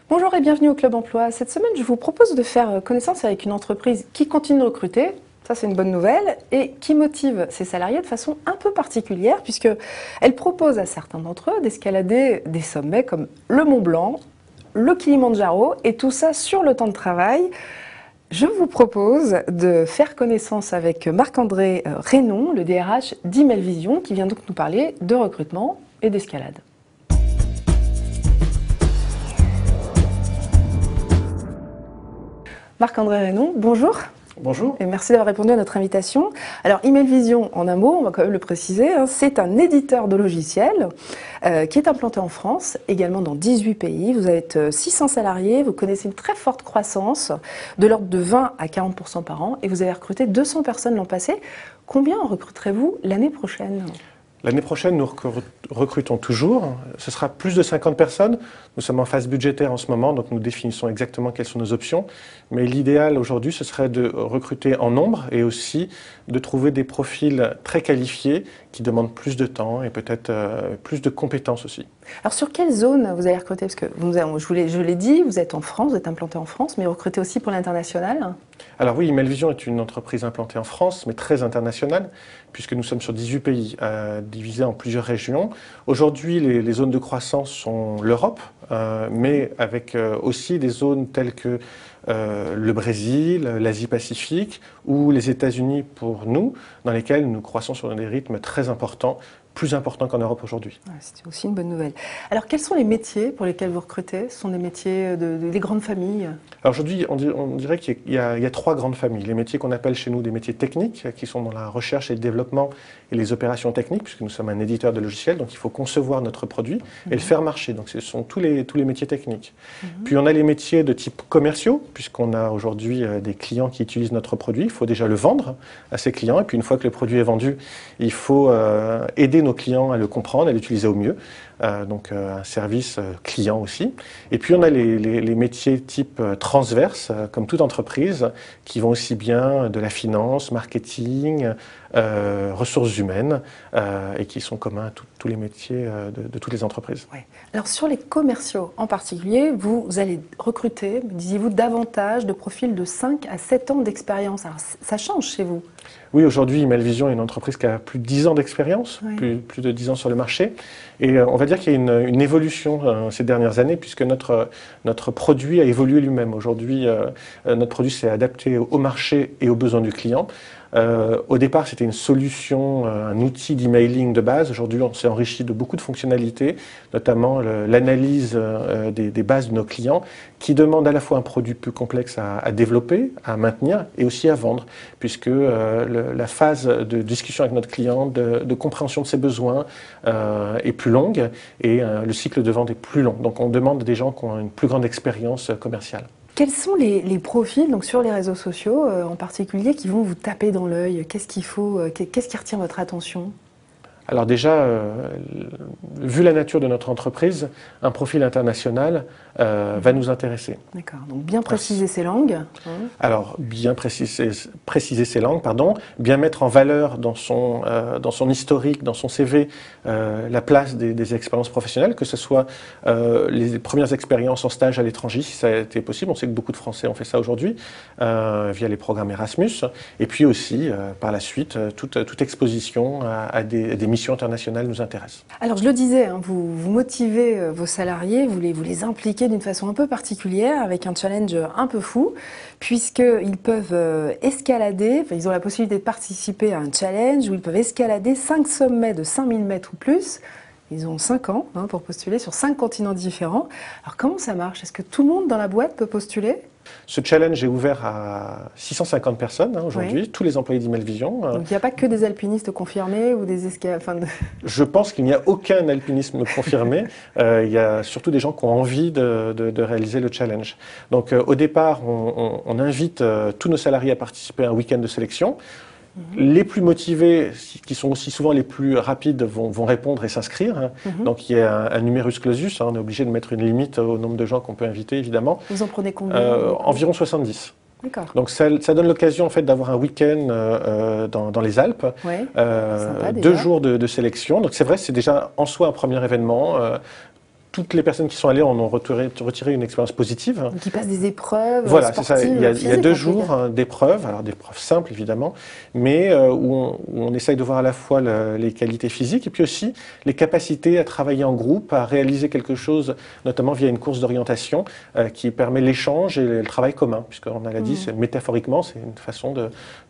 Bonjour et bienvenue au Club Emploi. Cette semaine, je vous propose de faire connaissance avec une entreprise qui continue de recruter, ça c'est une bonne nouvelle, et qui motive ses salariés de façon un peu particulière puisqu'elle propose à certains d'entre eux d'escalader des sommets comme le Mont Blanc, le Kilimandjaro et tout ça sur le temps de travail. Je vous propose de faire connaissance avec Marc-André Reynon, le DRH d'Emailvision, qui vient donc nous parler de recrutement et d'escalade. Marc-André Reynon, bonjour. Bonjour. Et merci d'avoir répondu à notre invitation. Alors, Emailvision, en un mot, on va quand même le préciser, c'est un éditeur de logiciels qui est implanté en France, également dans 18 pays. Vous êtes 600 salariés, vous connaissez une très forte croissance, de l'ordre de 20 à 40% par an, et vous avez recruté 200 personnes l'an passé. Combien en recruterez-vous l'année prochaine ? L'année prochaine, nous recrutons toujours. Ce sera plus de 50 personnes. Nous sommes en phase budgétaire en ce moment, donc nous définissons exactement quelles sont nos options. Mais l'idéal aujourd'hui, ce serait de recruter en nombre et aussi de trouver des profils très qualifiés qui demandent plus de temps et peut-être plus de compétences aussi. Alors sur quelle zone vous allez recruter? Parce que je l'ai dit, vous êtes en France, vous êtes implanté en France, mais vous recrutez aussi pour l'international. Alors oui, Emailvision est une entreprise implantée en France, mais très internationale, puisque nous sommes sur 18 pays, divisés en plusieurs régions. Aujourd'hui, les zones de croissance sont l'Europe, mais avec aussi des zones telles que le Brésil, l'Asie-Pacifique ou les États-Unis pour nous, dans lesquels nous croissons sur des rythmes très importants, plus importants qu'en Europe aujourd'hui. Ouais, c'est aussi une bonne nouvelle. Alors, quels sont les métiers pour lesquels vous recrutez? Ce sont des métiers des grandes familles? Alors aujourd'hui, on dirait qu'il y a trois grandes familles. Les métiers qu'on appelle chez nous des métiers techniques, qui sont dans la recherche et le développement et les opérations techniques, puisque nous sommes un éditeur de logiciels, donc il faut concevoir notre produit et le faire marcher. Donc ce sont tous les métiers techniques. Puis on a les métiers de type commerciaux, puisqu'on a aujourd'hui des clients qui utilisent notre produit. Il faut déjà le vendre à ces clients. Et puis une fois que le produit est vendu, il faut aider nos clients à le comprendre, à l'utiliser au mieux. Donc un service client aussi. Et puis on a les métiers type transverse, comme toute entreprise, qui vont aussi bien de la finance, marketing, ressources humaines, et qui sont communs à tous les métiers de toutes les entreprises. Ouais. Alors sur les commerciaux en particulier, vous allez recruter, disiez-vous, davantage de profils de 5 à 7 ans d'expérience. Alors ça change chez vous? Oui, aujourd'hui, Emailvision est une entreprise qui a plus de 10 ans d'expérience, ouais. plus de 10 ans sur le marché. Et on va dire qu'il y a une évolution ces dernières années, puisque notre produit a évolué lui-même. Aujourd'hui, notre produit s'est adapté au marché et aux besoins du client. Au départ, c'était une solution, un outil d'emailing de base. Aujourd'hui, on s'est enrichi de beaucoup de fonctionnalités, notamment l'analyse des bases de nos clients, qui demandent à la fois un produit plus complexe à développer, à maintenir et aussi à vendre, puisque la phase de discussion avec notre client, de compréhension de ses besoins est plus longue et le cycle de vente est plus long. Donc on demande des gens qui ont une plus grande expérience commerciale. Quels sont les profils donc sur les réseaux sociaux en particulier qui vont vous taper dans l'œil? Qu'est-ce qu'il faut, qu'est-ce qui retient votre attention? Alors déjà, vu la nature de notre entreprise, un profil international va nous intéresser. D'accord, donc bien préciser ses langues. Alors, bien préciser ses langues, pardon, bien mettre en valeur dans son historique, dans son CV, la place des expériences professionnelles, que ce soit les premières expériences en stage à l'étranger, si ça a été possible. On sait que beaucoup de Français ont fait ça aujourd'hui, via les programmes Erasmus, et puis aussi, par la suite, toute exposition à des missions internationales nous intéresse. Alors je le disais, vous motivez vos salariés, vous les impliquez d'une façon un peu particulière avec un challenge un peu fou puisqu'ils peuvent escalader, ils ont la possibilité de participer à un challenge où ils peuvent escalader 5 sommets de 5000 mètres ou plus. Ils ont 5 ans pour postuler sur 5 continents différents. Alors comment ça marche? Est-ce que tout le monde dans la boîte peut postuler? Ce challenge est ouvert à 650 personnes aujourd'hui, oui. Tous les employés d'Emailvision. Donc il n'y a pas que des alpinistes confirmés ou des Je pense qu'il n'y a aucun alpinisme confirmé. Il y a surtout des gens qui ont envie de réaliser le challenge. Donc au départ, on invite tous nos salariés à participer à un week-end de sélection. Les plus motivés, qui sont aussi souvent les plus rapides, vont répondre et s'inscrire. Donc il y a un numerus clausus, on est obligé de mettre une limite au nombre de gens qu'on peut inviter, évidemment. Vous en prenez combien? Environ 70. D'accord. Donc ça donne l'occasion en fait d'avoir un week-end dans les Alpes, ouais, 2 jours de sélection. Donc c'est vrai, c'est déjà en soi un premier événement. toutes les personnes qui sont allées en ont retiré une expérience positive. Donc ils passent des épreuves voilà, c'est ça. Il y a physiques, 2 jours d'épreuves, alors des preuves simples évidemment, mais où on essaye de voir à la fois les qualités physiques et puis aussi les capacités à travailler en groupe, à réaliser quelque chose, notamment via une course d'orientation qui permet l'échange et le travail commun, puisqu'on l'a dit, métaphoriquement, c'est une façon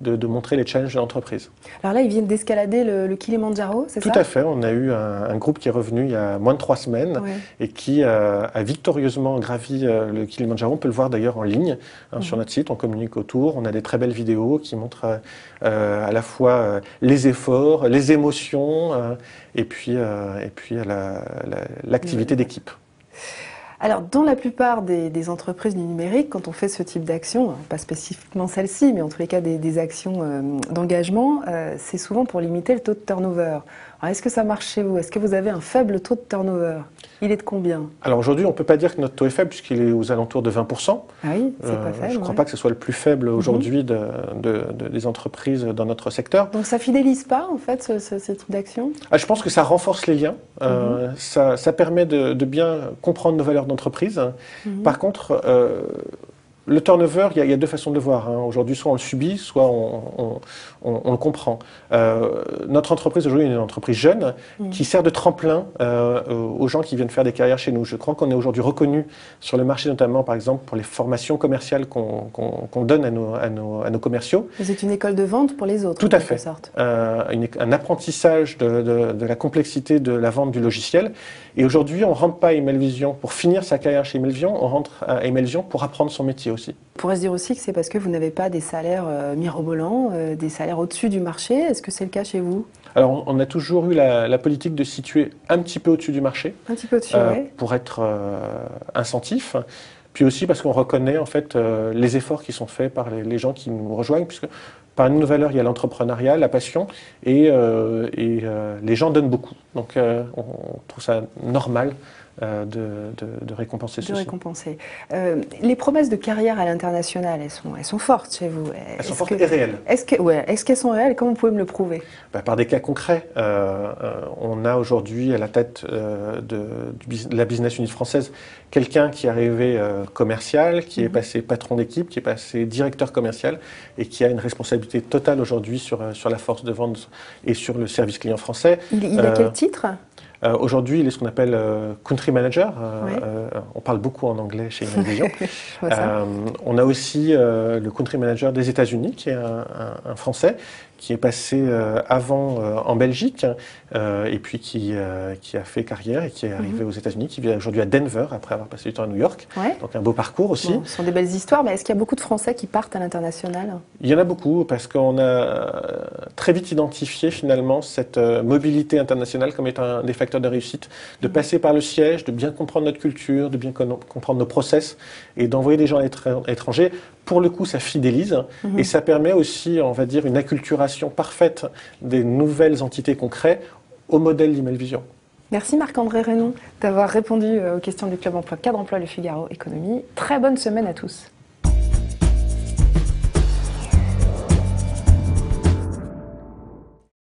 de montrer les challenges de l'entreprise. Alors là, ils viennent d'escalader le Kilimandjaro, c'est ça? Tout à fait. On a eu un groupe qui est revenu il y a moins de 3 semaines et qui a victorieusement gravi le Kilimandjaro. On peut le voir d'ailleurs en ligne sur notre site. On communique autour. On a des très belles vidéos qui montrent à la fois les efforts, les émotions et puis l'activité d'équipe. Alors, dans la plupart des entreprises du numérique, quand on fait ce type d'action, pas spécifiquement celle-ci, mais en tous les cas des actions d'engagement, c'est souvent pour limiter le taux de turnover. Alors, est-ce que ça marche chez vous? Est-ce que vous avez un faible taux de turnover? Il est de combien? Alors aujourd'hui, on ne peut pas dire que notre taux est faible puisqu'il est aux alentours de 20%. Ah oui, c'est pas faible. Je ne crois pas que ce soit le plus faible aujourd'hui des entreprises dans notre secteur. Donc ça fidélise pas en fait ce type d'action? Je pense que ça renforce les liens, ça permet de bien comprendre nos valeurs d'entreprise. Par contre, le turnover, il y a 2 façons de le voir. Aujourd'hui, soit on le subit, soit on le comprend. Notre entreprise aujourd'hui est une entreprise jeune qui sert de tremplin aux gens qui viennent faire des carrières chez nous. Je crois qu'on est aujourd'hui reconnu sur le marché, notamment par exemple pour les formations commerciales qu'on donne à nos commerciaux. Vous êtes une école de vente pour les autres. Tout à fait. Un apprentissage de la complexité de la vente du logiciel. Et aujourd'hui, on ne rentre pas à Emailvision pour finir sa carrière chez Emailvision, on rentre à Emailvision pour apprendre son métier aussi. On pourrait se dire aussi que c'est parce que vous n'avez pas des salaires mirobolants, des salaires au-dessus du marché. Est-ce que c'est le cas chez vous? Alors, on a toujours eu la politique de situer un petit peu au-dessus du marché. Un petit peu au-dessus, oui. Pour être incentif. Puis aussi parce qu'on reconnaît en fait les efforts qui sont faits par les gens qui nous rejoignent, puisque parmi nos valeurs, il y a l'entrepreneuriat, la passion, et les gens donnent beaucoup. Donc, on trouve ça normal de récompenser ceci. De récompenser. Les promesses de carrière à l'international, elles sont fortes chez vous. Elles sont fortes et réelles. Est-ce qu'elles sont réelles? Comment vous pouvez me le prouver? Par des cas concrets. On a aujourd'hui à la tête de la business unit française quelqu'un qui est arrivé commercial, qui est passé patron d'équipe, qui est passé directeur commercial et qui a une responsabilité totale aujourd'hui sur la force de vente et sur le service client français. Il a quel titre? Aujourd'hui, il est ce qu'on appelle country manager. On parle beaucoup en anglais chez Emailvision. On a aussi le country manager des États-Unis, qui est un Français, qui est passé avant en Belgique, et puis qui a fait carrière et qui est arrivé aux États-Unis, qui vit aujourd'hui à Denver, après avoir passé du temps à New York. Donc un beau parcours aussi. Bon, ce sont des belles histoires, mais est-ce qu'il y a beaucoup de Français qui partent à l'international? Il y en a beaucoup, parce qu'on a très vite identifié finalement cette mobilité internationale comme étant un des facteurs de réussite, de passer par le siège, de bien comprendre notre culture, de bien comprendre nos process, et d'envoyer des gens à l'étranger. Pour le coup, ça fidélise et ça permet aussi, on va dire, une acculturation parfaite des nouvelles entités qu'on crée au modèle d'Emailvision. Merci Marc-André Reynon d'avoir répondu aux questions du Club Emploi Cadre Emploi Le Figaro Économie. Très bonne semaine à tous.